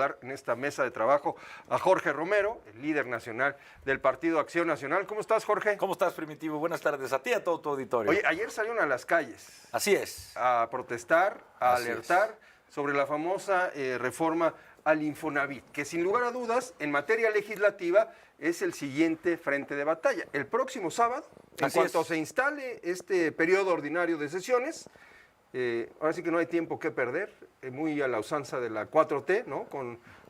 saludar en esta mesa de trabajo a Jorge Romero, el líder nacional del Partido Acción Nacional. ¿Cómo estás, Jorge? ¿Cómo estás, Primitivo? Buenas tardes a ti y a todo tu auditorio. Oye, ayer salieron a las calles. Así es. A protestar, a Así alertar sobre la famosa reforma al Infonavit, que sin lugar a dudas, en materia legislativa, es el siguiente frente de batalla. El próximo sábado, en cuanto se instale este periodo ordinario de sesiones, ahora sí que no hay tiempo que perder, muy a la usanza de la 4T, ¿no?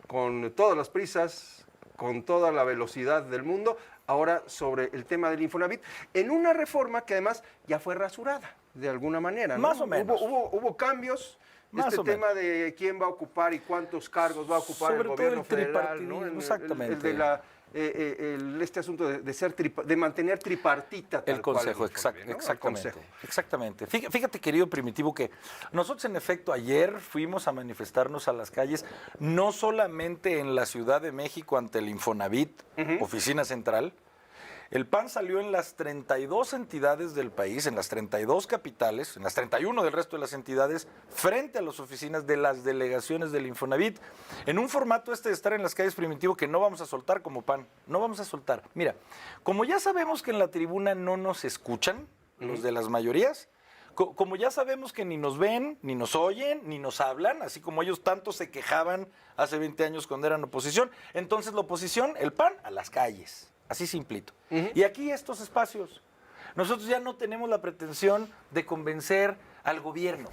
Con todas las prisas, con toda la velocidad del mundo, ahora sobre el tema del Infonavit, en una reforma que además ya fue rasurada, de alguna manera, ¿no? Más o menos. Hubo cambios. Más Este o tema menos. de quién va a ocupar y cuántos cargos va a ocupar Sobre el todo gobierno el federal, ¿no? tripartidismo, exactamente. Este asunto de mantener tripartita tal El Consejo, cual el informe, ¿no? exactamente. El Consejo. Exactamente. Fíjate, querido Primitivo, que nosotros en efecto ayer fuimos a manifestarnos a las calles, no solamente en la Ciudad de México ante el Infonavit, oficina central. El PAN salió en las 32 entidades del país, en las 32 capitales, en las 31 del resto de las entidades, frente a las oficinas de las delegaciones del Infonavit, en un formato de estar en las calles, Primitivo, que no vamos a soltar como PAN, no vamos a soltar. Mira, como ya sabemos que en la tribuna no nos escuchan, los de las mayorías, como ya sabemos que ni nos ven, ni nos oyen, ni nos hablan, así como ellos tanto se quejaban hace 20 años cuando eran oposición, entonces la oposición, el PAN, a las calles. Así simplito. Y aquí estos espacios. Nosotros ya no tenemos la pretensión de convencer al gobierno.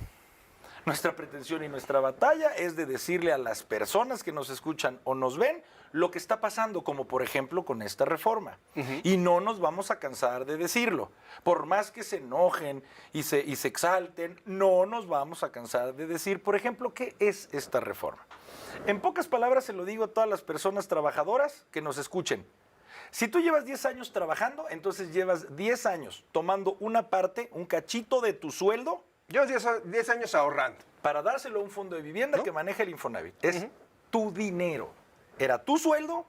Nuestra pretensión y nuestra batalla es de decirle a las personas que nos escuchan o nos ven lo que está pasando, como por ejemplo con esta reforma. Y no nos vamos a cansar de decirlo. Por más que se enojen y se exalten, no nos vamos a cansar de decir, por ejemplo, qué es esta reforma. En pocas palabras se lo digo a todas las personas trabajadoras que nos escuchen. Si tú llevas 10 años trabajando, entonces llevas 10 años tomando una parte, un cachito de tu sueldo. Yo 10 años ahorrando. Para dárselo a un fondo de vivienda, ¿no?, que maneja el Infonavit. Es tu dinero. Era tu sueldo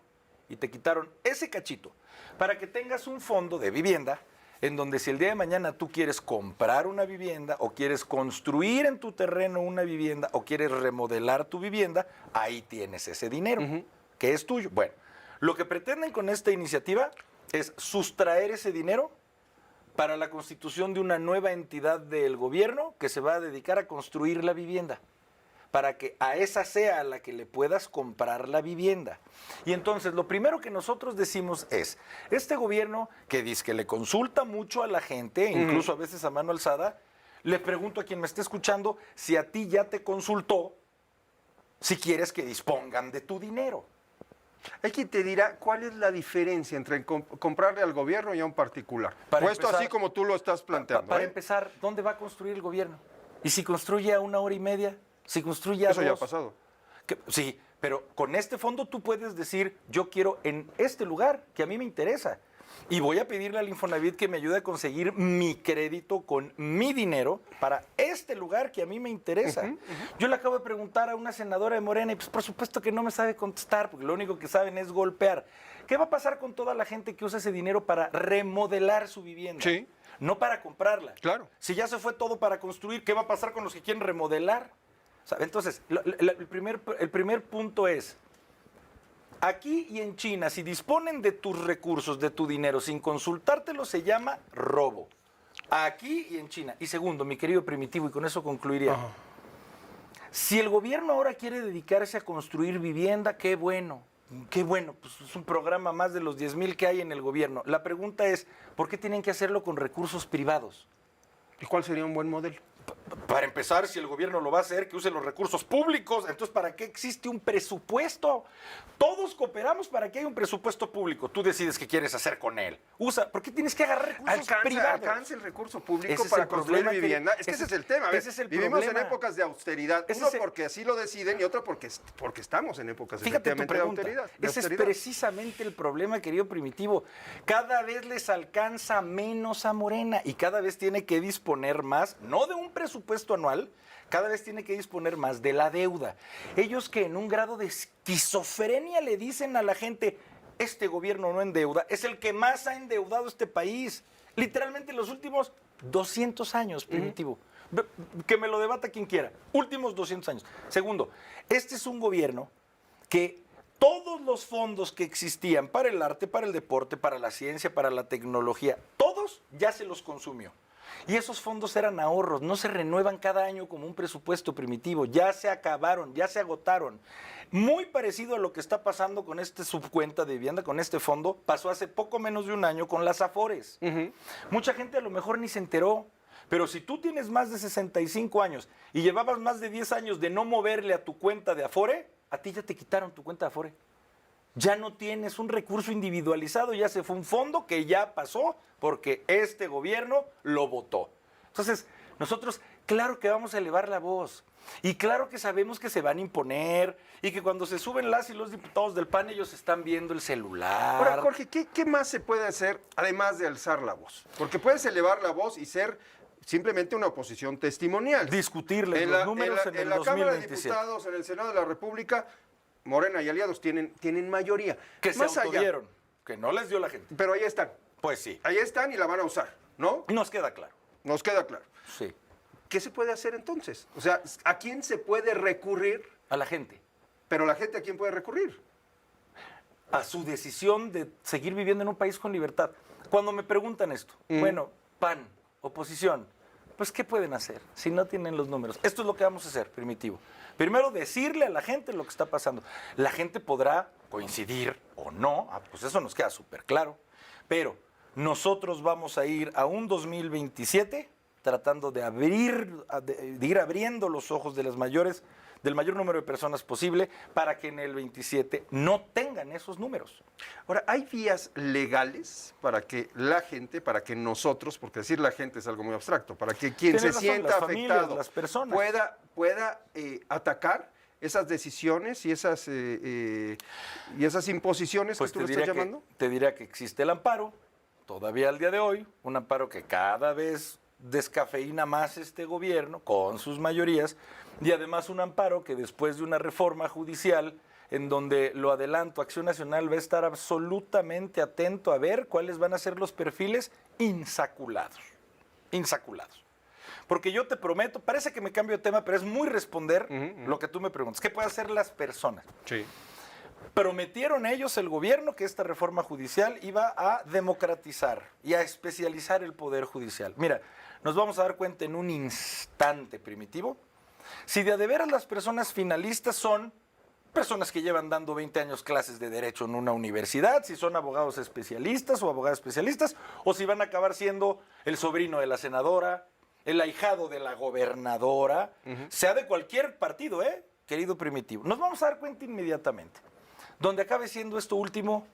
y te quitaron ese cachito para que tengas un fondo de vivienda en donde si el día de mañana tú quieres comprar una vivienda o quieres construir en tu terreno una vivienda o quieres remodelar tu vivienda, ahí tienes ese dinero que es tuyo. Bueno. Lo que pretenden con esta iniciativa es sustraer ese dinero para la constitución de una nueva entidad del gobierno que se va a dedicar a construir la vivienda, para que a esa sea a la que le puedas comprar la vivienda. Y entonces lo primero que nosotros decimos es, este gobierno que dice que le consulta mucho a la gente, incluso a veces a mano alzada, le pregunto a quien me esté escuchando si a ti ya te consultó si quieres que dispongan de tu dinero. Hay quien te dirá cuál es la diferencia entre comprarle al gobierno y a un particular. Puesto así como tú lo estás planteando. Para empezar, ¿dónde va a construir el gobierno? ¿Y si construye a 1 hora y media? ¿Si construye a 2? Eso ya ha pasado. Sí, pero con este fondo tú puedes decir, yo quiero en este lugar que a mí me interesa. Y voy a pedirle al Infonavit que me ayude a conseguir mi crédito con mi dinero para este lugar que a mí me interesa. Yo le acabo de preguntar a una senadora de Morena y pues por supuesto que no me sabe contestar, porque lo único que saben es golpear. ¿Qué va a pasar con toda la gente que usa ese dinero para remodelar su vivienda? Sí. No para comprarla. Claro. Si ya se fue todo para construir, ¿qué va a pasar con los que quieren remodelar? O sea, entonces, el primer punto es, aquí y en China, si disponen de tus recursos, de tu dinero, sin consultártelo, se llama robo. Aquí y en China. Y segundo, mi querido Primitivo, y con eso concluiría. Si el gobierno ahora quiere dedicarse a construir vivienda, qué bueno. Qué bueno, pues es un programa más de los 10,000 que hay en el gobierno. La pregunta es, ¿por qué tienen que hacerlo con recursos privados? ¿Y cuál sería un buen modelo? Para empezar, si el gobierno lo va a hacer, que use los recursos públicos. Entonces, ¿para qué existe un presupuesto? Todos cooperamos para que haya un presupuesto público. Tú decides qué quieres hacer con él. ¿Por qué tienes que agarrar recursos privados? Alcanza el recurso público para construir vivienda. Es que ese es el tema. Vivimos en épocas de austeridad. Uno porque así lo deciden y otro porque estamos en épocas efectivamente de austeridad. Ese es precisamente el problema, querido Primitivo. Cada vez les alcanza menos a Morena y cada vez tiene que disponer más, no de un presupuesto anual, cada vez tiene que disponer más de la deuda. Ellos que en un grado de esquizofrenia le dicen a la gente, este gobierno no endeuda, es el que más ha endeudado este país. Literalmente en los últimos 200 años, Primitivo. Que me lo debata quien quiera. Últimos 200 años. Segundo, este es un gobierno que todos los fondos que existían para el arte, para el deporte, para la ciencia, para la tecnología, todos ya se los consumió. Y esos fondos eran ahorros, no se renuevan cada año como un presupuesto primitivo, ya se acabaron, ya se agotaron. Muy parecido a lo que está pasando con este subcuenta de vivienda, con este fondo, pasó hace poco menos de un año con las Afores. Mucha gente a lo mejor ni se enteró, pero si tú tienes más de 65 años y llevabas más de 10 años de no moverle a tu cuenta de Afore, a ti ya te quitaron tu cuenta de Afore. Ya no tienes un recurso individualizado, ya se fue un fondo que ya pasó porque este gobierno lo votó. Entonces, nosotros, claro que vamos a elevar la voz y claro que sabemos que se van a imponer y que cuando se suben las y los diputados del PAN, ellos están viendo el celular. Ahora, Jorge, ¿qué más se puede hacer además de alzar la voz? Porque puedes elevar la voz y ser simplemente una oposición testimonial. Discutirles los números en la el Cámara de 2027. Diputados, en el Senado de la República, Morena y aliados tienen mayoría. Que se Más allá, autodieron, que no les dio la gente. pero ahí están. Pues sí, Ahí están y la van a usar, ¿no? nos queda claro. Nos queda claro. Sí, ¿Qué se puede hacer entonces? O sea, ¿a quién se puede recurrir? a la gente. Pero la gente, ¿a quién puede recurrir? A su decisión de seguir viviendo en un país con libertad. Cuando me preguntan esto, bueno, PAN, oposición, pues ¿qué pueden hacer si no tienen los números? Esto es lo que vamos a hacer, Primitivo. Primero, decirle a la gente lo que está pasando. La gente podrá coincidir o no, pues eso nos queda súper claro, pero nosotros vamos a ir a un 2027 tratando de ir abriendo los ojos de del mayor número de personas posible para que en el 27 no tengan esos números. Ahora, ¿hay vías legales para que la gente, para que nosotros, porque decir la gente es algo muy abstracto, para que quien Tienes se razón, sienta las familias, afectado las personas. pueda atacar esas decisiones y esas imposiciones Pues que tú le estás llamando? te diría que existe el amparo, todavía al día de hoy, un amparo que cada vez descafeína más este gobierno con sus mayorías y además un amparo que después de una reforma judicial en donde lo adelanto, Acción Nacional va a estar absolutamente atento a ver cuáles van a ser los perfiles insaculados. Porque yo te prometo, parece que me cambio de tema, pero es muy responder lo que tú me preguntas. ¿Qué pueden hacer las personas? Sí. Prometieron ellos, el gobierno, que esta reforma judicial iba a democratizar y a especializar el poder judicial. Mira, nos vamos a dar cuenta en un instante, Primitivo, si de veras las personas finalistas son personas que llevan dando 20 años clases de derecho en una universidad, si son abogados especialistas o abogadas especialistas, o si van a acabar siendo el sobrino de la senadora, el ahijado de la gobernadora, sea de cualquier partido, querido Primitivo. Nos vamos a dar cuenta inmediatamente. Donde acabe siendo esto último,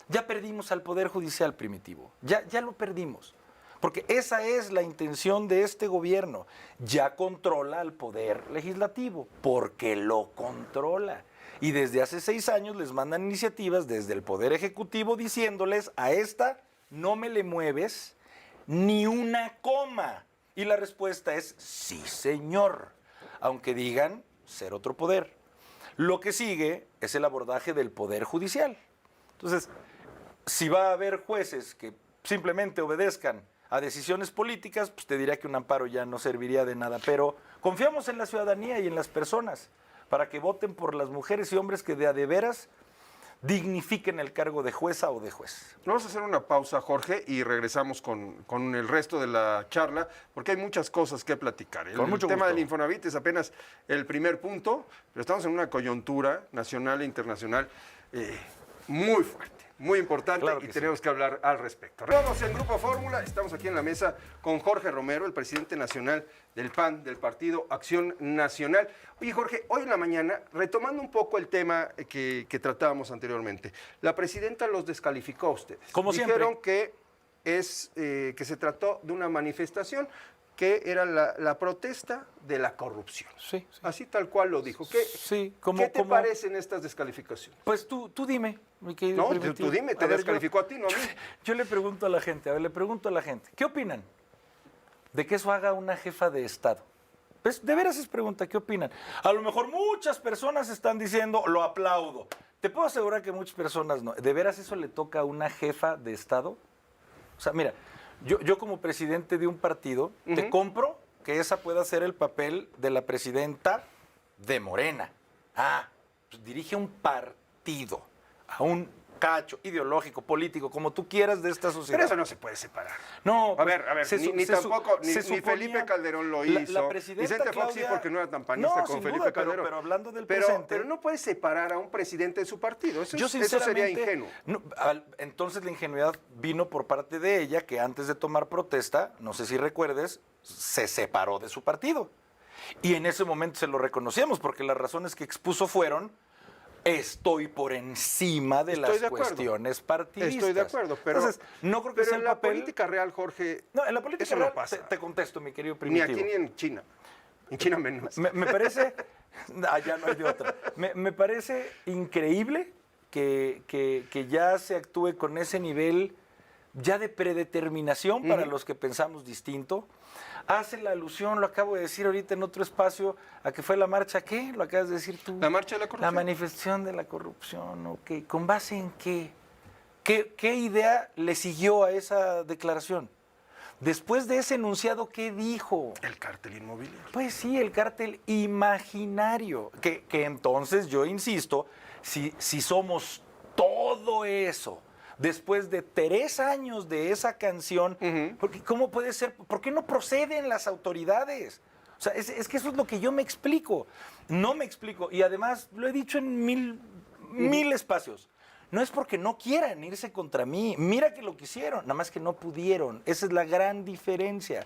ya perdimos al Poder Judicial, Primitivo. Ya lo perdimos. Porque esa es la intención de este gobierno. Ya controla al Poder Legislativo, porque lo controla. Y desde hace 6 años les mandan iniciativas desde el Poder Ejecutivo diciéndoles, a esta no me le mueves ni una coma. Y la respuesta es, sí, señor. Aunque digan ser otro poder. Lo que sigue es el abordaje del Poder Judicial. Entonces, si va a haber jueces que simplemente obedezcan a decisiones políticas, pues te diría que un amparo ya no serviría de nada. Pero confiamos en la ciudadanía y en las personas para que voten por las mujeres y hombres que de veras dignifiquen el cargo de jueza o de juez. Vamos a hacer una pausa, Jorge, y regresamos con el resto de la charla, porque hay muchas cosas que platicar. El tema del Infonavit es apenas el primer punto, pero estamos en una coyuntura nacional e internacional muy fuerte, muy importante, claro y tenemos que hablar al respecto. Vamos en Grupo Fórmula, estamos aquí en la mesa con Jorge Romero, el presidente nacional del PAN, del Partido Acción Nacional. Oye, Jorge, hoy en la mañana, retomando un poco el tema que tratábamos anteriormente, la presidenta los descalificó a ustedes. Como Dijeron siempre. que se trató de una manifestación que era la protesta de la corrupción. Sí, sí. Así tal cual lo dijo. ¿Qué te parecen estas descalificaciones? Pues tú dime. No, tú dime, te descalificó a ti, no a mí. Yo le pregunto a la gente, ¿qué opinan de que eso haga una jefa de Estado? Pues de veras es pregunta, ¿qué opinan? A lo mejor muchas personas están diciendo, lo aplaudo. Te puedo asegurar que muchas personas no. ¿De veras eso le toca a una jefa de Estado? O sea, mira, yo como presidente de un partido, te compro que esa pueda ser el papel de la presidenta de Morena. pues, dirige un partido, a un cacho ideológico, político, como tú quieras de esta sociedad. Pero eso no se puede separar. No, A ver, ni tampoco, ni suponía- Felipe Calderón lo hizo. La presidenta Vicente Fox sí, Claudia- porque no era tan panista No, con sin Felipe duda, Calderón. pero hablando del presente. Pero no puedes separar a un presidente de su partido. Eso, Yo eso sería sinceramente, ingenuo. entonces la ingenuidad vino por parte de ella, que antes de tomar protesta, no sé si recuerdes, se separó de su partido. Y en ese momento se lo reconocíamos, porque las razones que expuso fueron: estoy por encima de Estoy las de acuerdo. cuestiones partidistas. Estoy de acuerdo, pero, Entonces, no creo que pero sea en el la papel. política real, Jorge, No, en la política eso real, no pasa. te contesto, mi querido Ni Primitivo. aquí ni en China. En China menos. Me parece, ya no hay de otra. Me parece increíble que ya se actúe con ese nivel ya de predeterminación para los que pensamos distinto. Hace la alusión, lo acabo de decir ahorita en otro espacio, a que fue la marcha, ¿qué? Lo acabas de decir tú. La marcha de la corrupción. La manifestación de la corrupción, ok. ¿Con base en qué? ¿Qué idea le siguió a esa declaración? Después de ese enunciado, ¿qué dijo? El cártel inmobiliario. Pues sí, el cártel imaginario. Que entonces, yo insisto, si somos todo eso, después de 3 años de esa canción, porque ¿cómo puede ser? ¿Por qué no proceden las autoridades? O sea, es que eso es lo que yo me explico. No me explico. Y además, lo he dicho en mil espacios. No es porque no quieran irse contra mí. Mira que lo quisieron, nada más que no pudieron. Esa es la gran diferencia.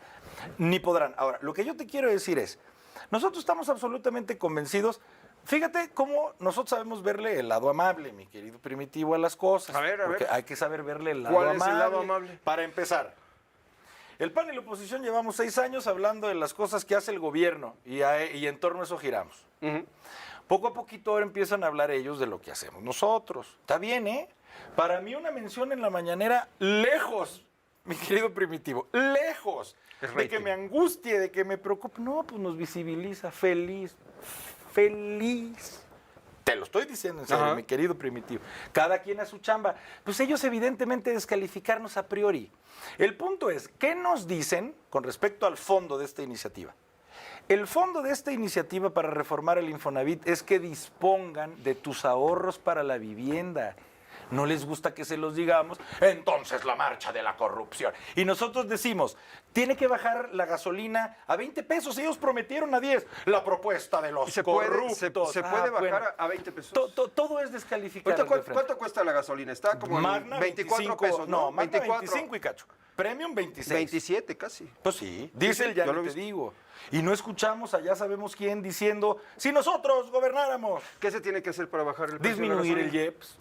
Ni podrán. Ahora, lo que yo te quiero decir es, nosotros estamos absolutamente convencidos. Fíjate cómo nosotros sabemos verle el lado amable, mi querido Primitivo, a las cosas. A ver. Porque hay que saber verle el lado ¿Cuál amable. es el lado amable? Para empezar, el PAN y la oposición llevamos 6 años hablando de las cosas que hace el gobierno y en torno a eso giramos. Poco a poquito ahora empiezan a hablar ellos de lo que hacemos nosotros. Está bien, ¿eh? Para mí una mención en la mañanera, lejos, mi querido Primitivo, lejos Es de que rating. me angustie, de que me preocupe. No, pues nos visibiliza, feliz. Te lo estoy diciendo en serio, Ajá. mi querido Primitivo. Cada quien a su chamba. Pues ellos evidentemente descalificarnos a priori. El punto es, ¿qué nos dicen con respecto al fondo de esta iniciativa? El fondo de esta iniciativa para reformar el Infonavit es que dispongan de tus ahorros para la vivienda. No les gusta que se los digamos, entonces la marcha de la corrupción. Y nosotros decimos, tiene que bajar la gasolina a 20 pesos, ellos prometieron a 10. La propuesta de los ¿Y se puede, corruptos. se puede bajar bueno. a 20 pesos? Todo es descalificar. ¿Cuánto, cuánto cuesta la gasolina? Está como en Magna 24 25, pesos, ¿no? Magna 25 y cacho. Premium 26. 27 casi. Pues sí, diésel ya yo no lo he te visto. digo. Y no escuchamos allá sabemos quién diciendo, si nosotros gobernáramos, ¿Qué se tiene que hacer para bajar el precio disminuir de la el gasolina? IEPS.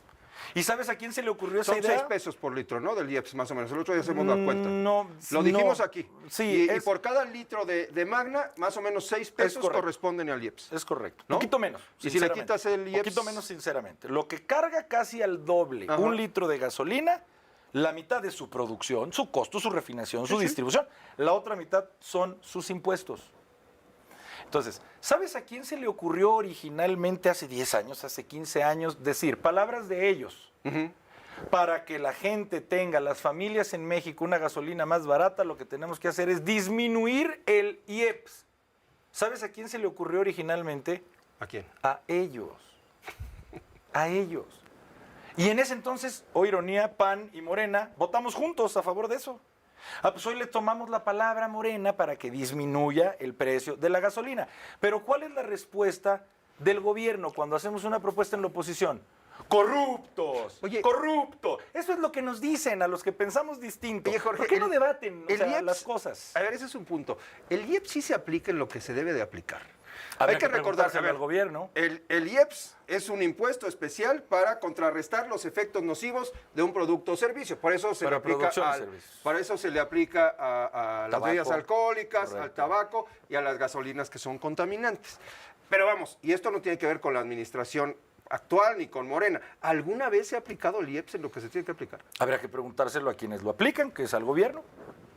¿Y sabes a quién se le ocurrió esa Son idea? 6 pesos por litro, ¿no? Del IEPS, más o menos. El otro día hacemos la cuenta. No, Lo dijimos no. aquí. Sí, Y por cada litro de Magna, más o menos 6 pesos correcto. corresponden al IEPS. Es correcto. ¿No? Poquito menos. Y si le sinceramente. quitas el IEPS. Poquito menos, sinceramente. Lo que carga casi al doble Ajá. un litro de gasolina, la mitad de su producción, su costo, su refinación, su Sí, sí. distribución. La otra mitad son sus impuestos. Entonces, ¿sabes a quién se le ocurrió originalmente hace 10 años, hace 15 años, decir palabras de ellos? Para que la gente tenga, las familias en México, una gasolina más barata, lo que tenemos que hacer es disminuir el IEPS. ¿Sabes a quién se le ocurrió originalmente? ¿A quién? A ellos. A ellos. Y en ese entonces, oh ironía, PAN y Morena, votamos juntos a favor de eso. Pues hoy le tomamos la palabra a Morena para que disminuya el precio de la gasolina. Pero ¿cuál es la respuesta del gobierno cuando hacemos una propuesta en la oposición? Corruptos, Oye, corrupto. Eso es lo que nos dicen a los que pensamos distinto. Oye, Jorge, ¿Por qué no debaten el IEPS, las cosas? A ver, ese es un punto. El IEPS sí se aplica en lo que se debe de aplicar. Habría Hay que recordar, a preguntárselo ver, al gobierno. el IEPS es un impuesto especial para contrarrestar los efectos nocivos de un producto o servicio. Por eso se Para le aplica producción de servicios. para eso se le aplica a las Tabaco. bebidas alcohólicas, al Correcto. tabaco y a las gasolinas que son contaminantes. Pero vamos, y esto no tiene que ver con la administración actual ni con Morena. ¿Alguna vez se ha aplicado el IEPS en lo que se tiene que aplicar? Habría que preguntárselo a quienes lo aplican, que es al gobierno.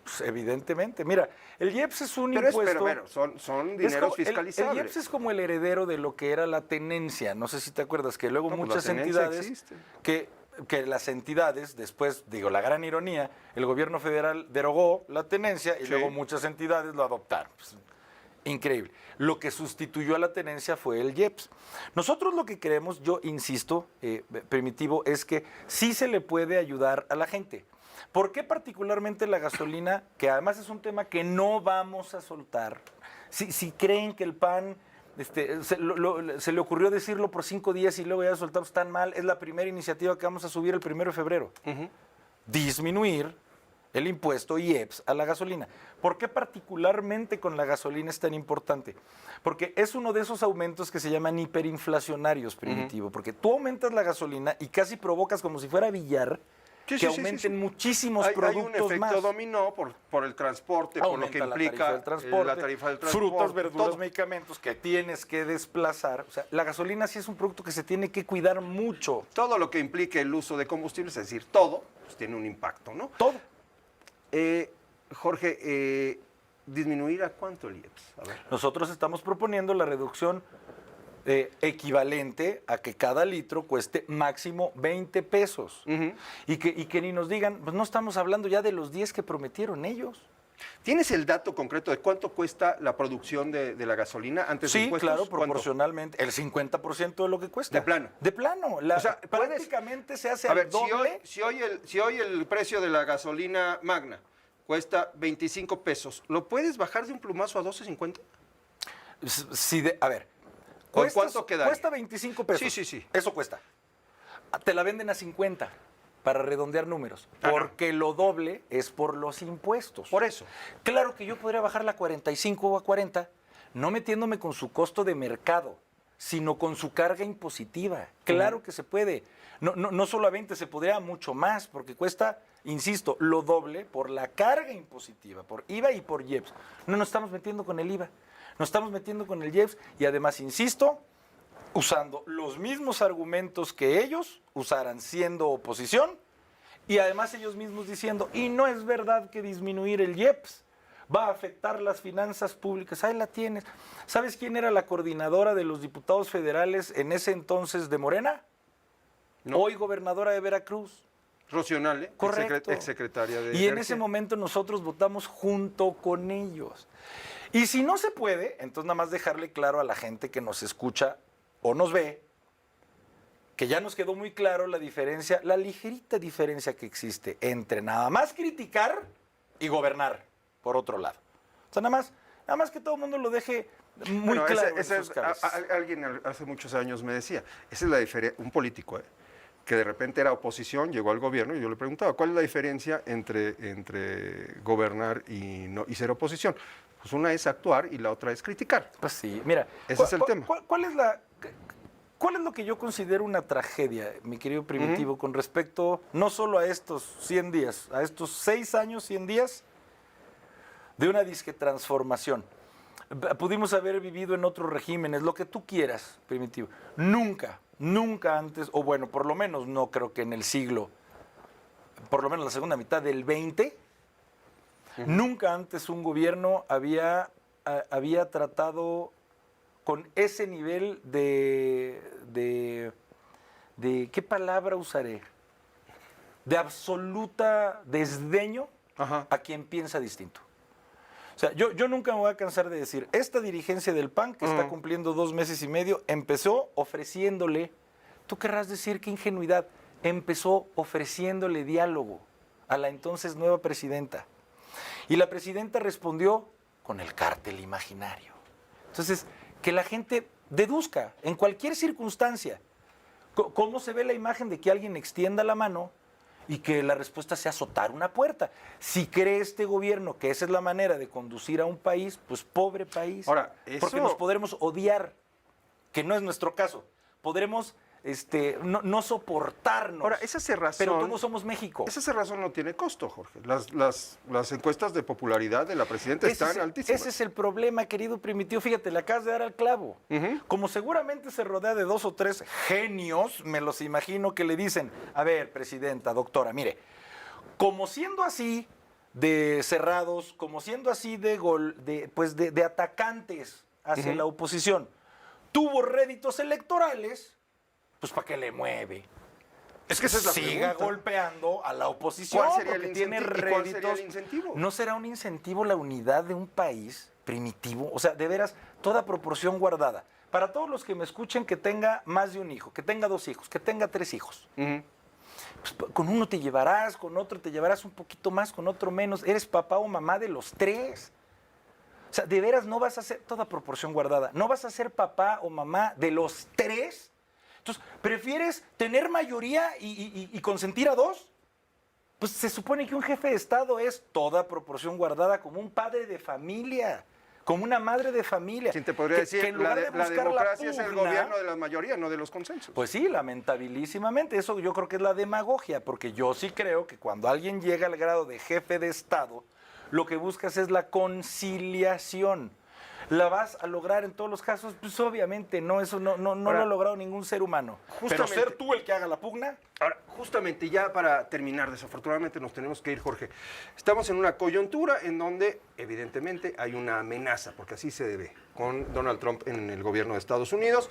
Pues evidentemente. Mira, el IEPS es un impuesto. Pero son es dineros como- fiscalizables. El IEPS es como el heredero de lo que era la tenencia. No sé si te acuerdas que luego No, pues muchas la tenencia entidades existe. que las entidades después, digo, la gran ironía, el gobierno federal derogó la tenencia y Sí. luego muchas entidades lo adoptaron. Pues, Increíble. Lo que sustituyó a la tenencia fue el IEPS. Nosotros lo que queremos, yo insisto, Primitivo, es que sí se le puede ayudar a la gente. ¿Por qué particularmente la gasolina? Que además es un tema que no vamos a soltar. Si creen que el PAN se le ocurrió decirlo por 5 días y luego ya soltamos tan mal, es la primera iniciativa que vamos a subir el 1 de febrero. Disminuir el impuesto IEPS a la gasolina. ¿Por qué particularmente con la gasolina es tan importante? Porque es uno de esos aumentos que se llaman hiperinflacionarios, Primitivo, porque tú aumentas la gasolina y casi provocas como si fuera billar que aumenten muchísimos productos hay un efecto más. dominó por el transporte, por lo que implica la tarifa del transporte. Frutas, verduras, todo. medicamentos que tienes que desplazar. O sea, la gasolina sí es un producto que se tiene que cuidar mucho. Todo lo que implique el uso de combustibles, es decir, todo, pues tiene un impacto, ¿no? Todo. Jorge, ¿disminuir a cuánto el IEPS? A ver. Nosotros estamos proponiendo la reducción equivalente a que cada litro cueste máximo 20 pesos. Y que ni nos digan, pues no estamos hablando ya de los 10 que prometieron ellos. ¿Tienes el dato concreto de cuánto cuesta la producción de la gasolina antes de Sí, impuestos? claro, ¿Cuánto? proporcionalmente. El 50% de lo que cuesta. ¿De plano? De plano. O sea, prácticamente se hace A al ver, doble. si hoy el precio de la gasolina magna cuesta 25 pesos, ¿lo puedes bajar de un plumazo a 12.50? A ver. ¿Cuánto quedaría? Cuesta 25 pesos. Sí. Eso cuesta. Te la venden a 50 para redondear números. Porque lo doble es por los impuestos. Por eso. Claro que yo podría bajarla a 45 o a 40, no metiéndome con su costo de mercado, sino con su carga impositiva. Claro que se puede. No solo a 20, se podría a mucho más, porque cuesta, insisto, lo doble por la carga impositiva, por IVA y por IEPS. No nos estamos metiendo con el IVA. Nos estamos metiendo con el IEPS y además, insisto, usando los mismos argumentos que ellos usaran siendo oposición y además ellos mismos diciendo, y no es verdad que disminuir el IEPS va a afectar las finanzas públicas. Ahí la tienes. ¿Sabes quién era la coordinadora de los diputados federales en ese entonces de Morena? No. Hoy gobernadora de Veracruz. Rocío Nale, Correcto. exsecretaria de Y en Energía. ese momento nosotros votamos junto con ellos. Y si no se puede, entonces nada más dejarle claro a la gente que nos escucha o nos ve, que ya nos quedó muy claro la diferencia, la ligerita diferencia que existe entre nada más criticar y gobernar, por otro lado. O sea, nada más que todo el mundo lo deje muy claro en sus cabezas. Alguien hace muchos años me decía, esa es la diferencia, un político, que de repente era oposición, llegó al gobierno y yo le preguntaba, ¿cuál es la diferencia entre gobernar y ser oposición? Pues una es actuar y la otra es criticar. Pues sí, mira. Ese es el tema. ¿Cuál es lo que yo considero una tragedia, mi querido Primitivo, con respecto no solo a estos 100 días, a estos 6 años, 100 días de una disque transformación? Pudimos haber vivido en otros regímenes, lo que tú quieras, Primitivo. Nunca antes, o bueno, por lo menos no creo que en el siglo, por lo menos la segunda mitad del 20, nunca antes un gobierno había tratado con ese nivel de ¿qué palabra usaré? De absoluta desdeño a quien piensa distinto. O sea, yo nunca me voy a cansar de decir, esta dirigencia del PAN, que está cumpliendo 2 meses y medio, empezó ofreciéndole, tú querrás decir qué ingenuidad, empezó ofreciéndole diálogo a la entonces nueva presidenta. Y la presidenta respondió con el cártel imaginario. Entonces, que la gente deduzca en cualquier circunstancia cómo se ve la imagen de que alguien extienda la mano y que la respuesta sea azotar una puerta. Si cree este gobierno que esa es la manera de conducir a un país, pues pobre país. Ahora, porque nos podremos odiar, que no es nuestro caso. Podremos no soportarnos. Ahora, esa cerrazón. Pero todos somos México. Esa cerrazón no tiene costo, Jorge. Las encuestas de popularidad de la presidenta están altísimas. Ese es el problema, querido Primitivo. Fíjate, le acabas de dar al clavo. Como seguramente se rodea de 2 o 3 genios, me los imagino que le dicen, a ver, presidenta, doctora, mire, como siendo así de cerrados, como siendo así de atacantes hacia la oposición, tuvo réditos electorales, pues ¿para qué le mueve? Es que esa es la siga pregunta. golpeando a la oposición. ¿Cuál sería porque el tiene incentivo? ¿Y cuál réditos. sería el incentivo? ¿No será un incentivo la unidad de un país primitivo? O sea, de veras, toda proporción guardada. Para todos los que me escuchen que tenga más de un hijo, que tenga 2 hijos, que tenga 3 hijos. Pues, con uno te llevarás, con otro te llevarás un poquito más, con otro menos. Eres papá o mamá de los 3. O sea, de veras no vas a ser, toda proporción guardada, no vas a ser papá o mamá de los 3. Entonces, ¿prefieres tener mayoría y consentir a 2? Pues se supone que un jefe de Estado es toda proporción guardada como un padre de familia, como una madre de familia. ¿Quién te podría decir? Que en lugar de La buscar democracia es el pugna, gobierno de la mayoría, no de los consensos. pues sí, lamentabilísimamente, eso yo creo que es la demagogia, porque yo sí creo que cuando alguien llega al grado de jefe de Estado, lo que buscas es la conciliación. ¿La vas a lograr en todos los casos? Pues obviamente no, eso no Ahora, lo ha logrado ningún ser humano. Pero justamente- ser tú el que haga la pugna. Ahora, justamente ya para terminar, desafortunadamente nos tenemos que ir, Jorge. Estamos en una coyuntura en donde evidentemente hay una amenaza, porque así se debe, con Donald Trump en el gobierno de Estados Unidos.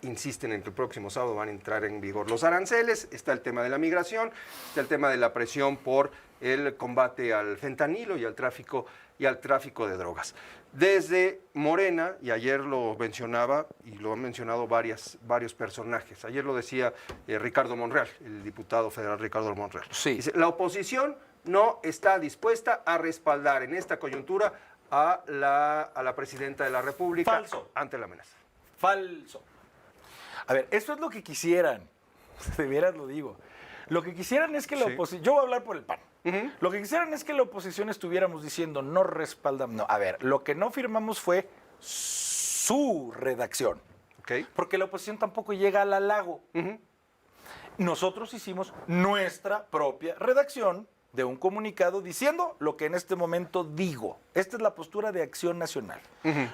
Insisten en que el próximo sábado van a entrar en vigor los aranceles, está el tema de la migración, está el tema de la presión por el combate al fentanilo y al tráfico de drogas. Desde Morena, y ayer lo mencionaba, y lo han mencionado varios personajes, ayer lo decía Ricardo Monreal, el diputado federal Ricardo Monreal. Sí. Dice, la oposición no está dispuesta a respaldar en esta coyuntura a la presidenta de la República Falso. ante la amenaza. Falso. A ver, eso es lo que quisieran. De veras lo digo. Lo que quisieran es que la Sí. oposición... Yo voy a hablar por el PAN. Lo que quisieran es que la oposición estuviéramos diciendo no respaldamos. No, a ver, lo que no firmamos fue su redacción. ¿Ok? Porque la oposición tampoco llega al halago. Nosotros hicimos nuestra propia redacción de un comunicado diciendo lo que en este momento digo. Esta es la postura de Acción Nacional.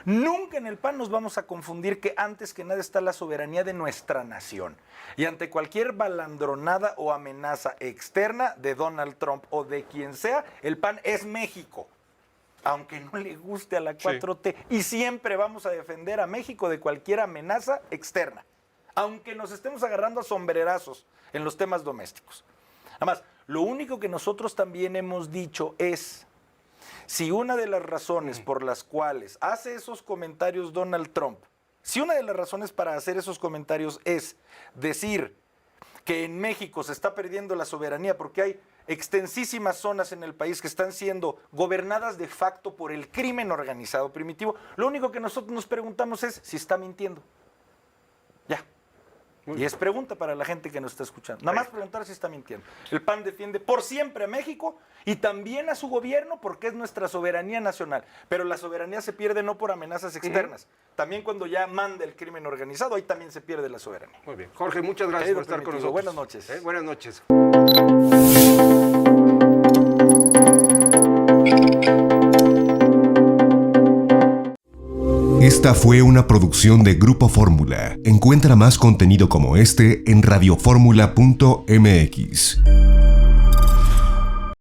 Nunca en el PAN nos vamos a confundir que antes que nada está la soberanía de nuestra nación. Y ante cualquier balandronada o amenaza externa de Donald Trump o de quien sea, el PAN es México. Aunque no le guste a la 4T. Y siempre vamos a defender a México de cualquier amenaza externa. Aunque nos estemos agarrando a sombrerazos en los temas domésticos. Además, lo único que nosotros también hemos dicho es, si una de las razones por las cuales hace esos comentarios Donald Trump, si una de las razones para hacer esos comentarios es decir que en México se está perdiendo la soberanía porque hay extensísimas zonas en el país que están siendo gobernadas de facto por el crimen organizado primitivo, lo único que nosotros nos preguntamos es si está mintiendo. Ya. Y es pregunta para la gente que nos está escuchando. Nada más preguntar si está mintiendo. El PAN defiende por siempre a México y también a su gobierno porque es nuestra soberanía nacional. Pero la soberanía se pierde no por amenazas externas. También cuando ya manda el crimen organizado, ahí también se pierde la soberanía. Muy bien. Jorge, muchas gracias Querido por estar con Primitivo, nosotros. buenas noches. Buenas noches. Esta fue una producción de Grupo Fórmula. Encuentra más contenido como este en radioformula.mx.